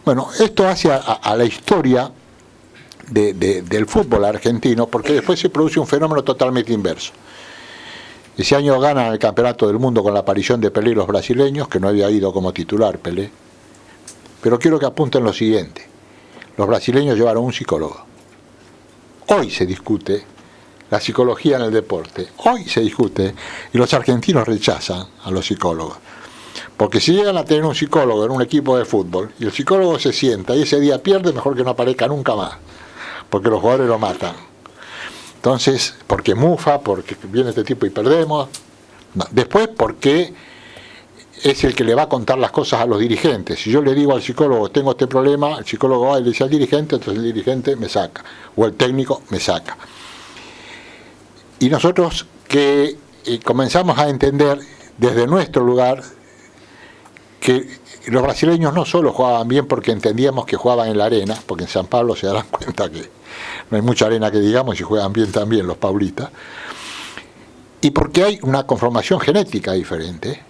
Bueno, esto hace a la historia del fútbol argentino, porque después se produce un fenómeno totalmente inverso. Ese año ganan el campeonato del mundo con la aparición de Pelé y los brasileños, que no había ido como titular Pelé. Pero quiero que apunten lo siguiente: los brasileños llevaron un psicólogo. Hoy se discute la psicología en el deporte, hoy se discute, y los argentinos rechazan a los psicólogos. Porque si llegan a tener un psicólogo en un equipo de fútbol, y el psicólogo se sienta y ese día pierde, mejor que no aparezca nunca más, porque los jugadores lo matan. Entonces, porque mufa, porque viene este tipo y perdemos. No. Después, porque es el que le va a contar las cosas a los dirigentes. Si yo le digo al psicólogo, tengo este problema, el psicólogo va y le dice al dirigente, entonces el dirigente me saca, o el técnico me saca. Y nosotros que comenzamos a entender desde nuestro lugar que los brasileños no solo jugaban bien porque entendíamos que jugaban en la arena, porque en San Pablo se darán cuenta que no hay mucha arena que digamos y juegan bien también los paulistas, y porque hay una conformación genética diferente,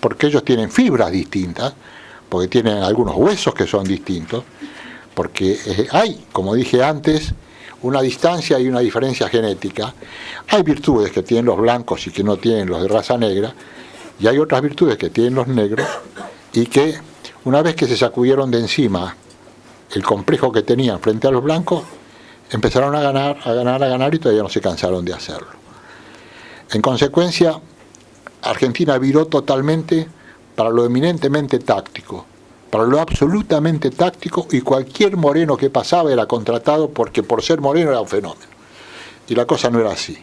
porque ellos tienen fibras distintas, porque tienen algunos huesos que son distintos, porque hay, como dije antes, una distancia y una diferencia genética. Hay virtudes que tienen los blancos y que no tienen los de raza negra, y hay otras virtudes que tienen los negros y que una vez que se sacudieron de encima el complejo que tenían frente a los blancos, empezaron a ganar y todavía no se cansaron de hacerlo. En consecuencia, Argentina viró totalmente para lo eminentemente táctico, para lo absolutamente táctico, y cualquier moreno que pasaba era contratado porque por ser moreno era un fenómeno. Y la cosa no era así.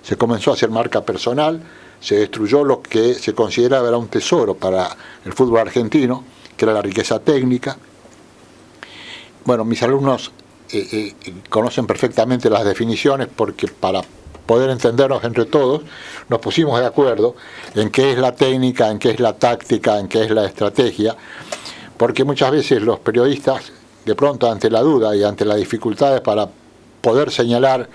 Se comenzó a hacer marca personal, se destruyó lo que se consideraba era un tesoro para el fútbol argentino, que era la riqueza técnica. Bueno, mis alumnos conocen perfectamente las definiciones, porque para poder entendernos entre todos nos pusimos de acuerdo en qué es la técnica, en qué es la táctica, en qué es la estrategia, porque muchas veces los periodistas, de pronto ante la duda y ante las dificultades para poder señalar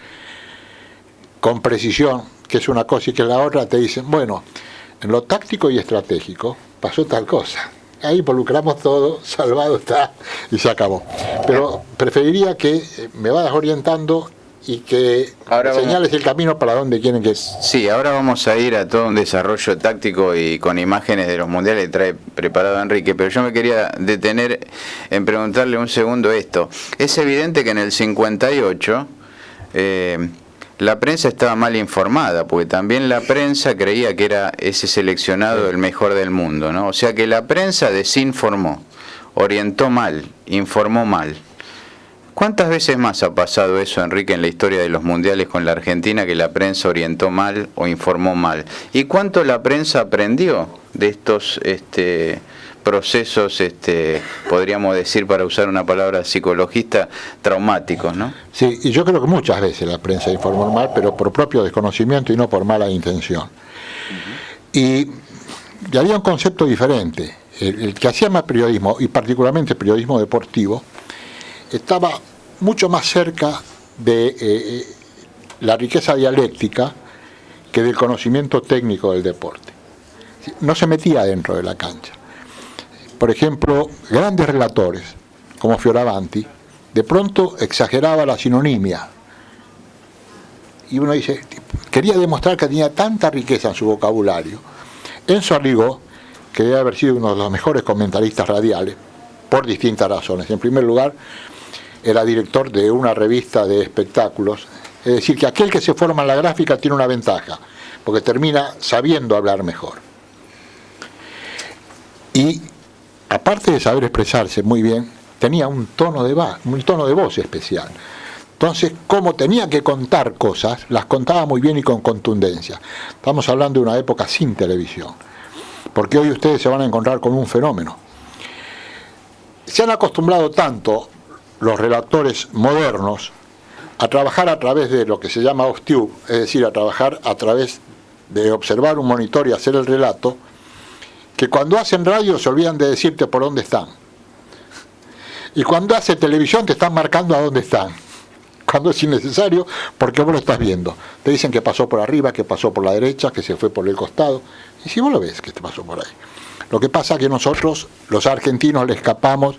con precisión que es una cosa y que es la otra, te dicen, bueno, en lo táctico y estratégico pasó tal cosa. Ahí involucramos todo, salvado está, y se acabó. Pero preferiría que me vayas orientando y que ahora señales el camino para donde quieren que... Sí, ahora vamos a ir a todo un desarrollo táctico y con imágenes de los mundiales que trae preparado Enrique, pero yo me quería detener en preguntarle un segundo esto. Es evidente que en el 58... la prensa estaba mal informada, porque también la prensa creía que era ese seleccionado el mejor del mundo, ¿no? O sea que la prensa desinformó, orientó mal, informó mal. ¿Cuántas veces más ha pasado eso, Enrique, en la historia de los mundiales con la Argentina, que la prensa orientó mal o informó mal? ¿Y cuánto la prensa aprendió de estos procesos, podríamos decir, para usar una palabra psicologista, traumáticos, ¿no? Sí, y yo creo que muchas veces la prensa informó mal, pero por propio desconocimiento y no por mala intención. Y había un concepto diferente. El que hacía más periodismo, y particularmente periodismo deportivo, estaba mucho más cerca de la riqueza dialéctica que del conocimiento técnico del deporte. No se metía dentro de la cancha. Por ejemplo, grandes relatores, como Fioravanti, de pronto exageraba la sinonimia. Y uno dice, quería demostrar que tenía tanta riqueza en su vocabulario. Enzo Arrigó, que debe haber sido uno de los mejores comentaristas radiales, por distintas razones. En primer lugar, era director de una revista de espectáculos. Es decir, que aquel que se forma en la gráfica tiene una ventaja, porque termina sabiendo hablar mejor. Y aparte de saber expresarse muy bien, tenía un tono de voz especial. Entonces, como tenía que contar cosas, las contaba muy bien y con contundencia. Estamos hablando de una época sin televisión, porque hoy ustedes se van a encontrar con un fenómeno. Se han acostumbrado tanto los relatores modernos a trabajar a través de lo que se llama off-tube, es decir, a trabajar a través de observar un monitor y hacer el relato, que cuando hacen radio se olvidan de decirte por dónde están. Y cuando hace televisión te están marcando a dónde están. cuando es innecesario, porque vos lo estás viendo. Te dicen que pasó por arriba, que pasó por la derecha, que se fue por el costado, y si vos lo ves que te pasó por ahí. Lo que pasa es que nosotros, los argentinos, le escapamos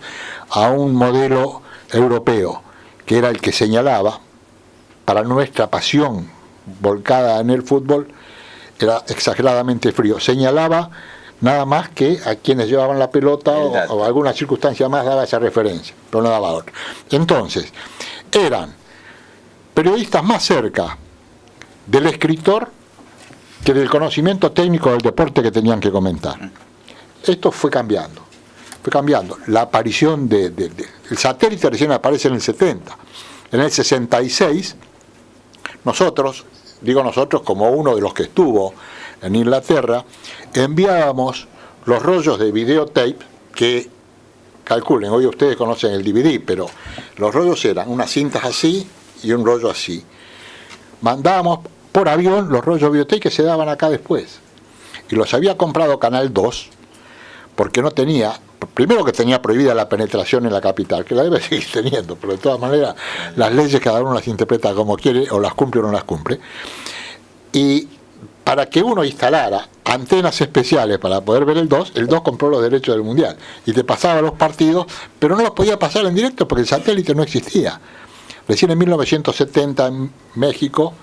a un modelo europeo, que era el que señalaba, para nuestra pasión volcada en el fútbol, era exageradamente frío. Señalaba nada más que a quienes llevaban la pelota o alguna circunstancia más daba esa referencia, pero no daba otra. Entonces, eran periodistas más cerca del escritor que del conocimiento técnico del deporte que tenían que comentar. Esto fue cambiando. La aparición el satélite recién aparece en el 70. En el 66, nosotros, digo nosotros como uno de los que estuvo en Inglaterra, enviábamos los rollos de videotape que, calculen, hoy ustedes conocen el DVD, pero los rollos eran unas cintas así y un rollo así. Mandábamos por avión los rollos de videotape que se daban acá después. Y los había comprado Canal 2, porque no tenía, primero que tenía prohibida la penetración en la capital, que la debe seguir teniendo, pero de todas maneras las leyes cada uno las interpreta como quiere, o las cumple o no las cumple. Y para que uno instalara antenas especiales para poder ver el 2 compró los derechos del Mundial y te pasaba los partidos, pero no los podía pasar en directo porque el satélite no existía. Recién en 1970 en México,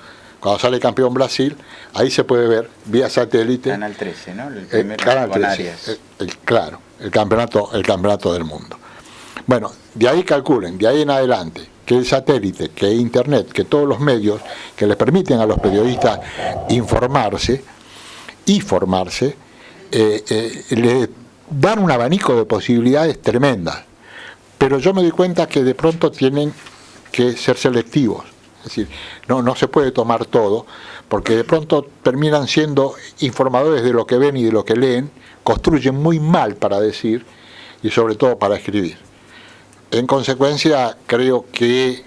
cuando sale campeón Brasil, ahí se puede ver vía satélite. Canal 13, ¿no? El primer Canal con 13, Arias. Claro, el campeonato del mundo. Bueno, de ahí calculen, de ahí en adelante, que el satélite, que Internet, que todos los medios que les permiten a los periodistas informarse y formarse, le dan un abanico de posibilidades tremendas. Pero yo me doy cuenta que de pronto tienen que ser selectivos. Es decir, no se puede tomar todo, porque de pronto terminan siendo informadores de lo que ven y de lo que leen, construyen muy mal para decir y sobre todo para escribir. En consecuencia, creo que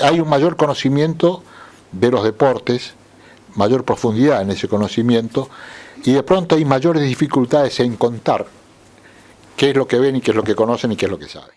hay un mayor conocimiento de los deportes, mayor profundidad en ese conocimiento, y de pronto hay mayores dificultades en contar qué es lo que ven y qué es lo que conocen y qué es lo que saben.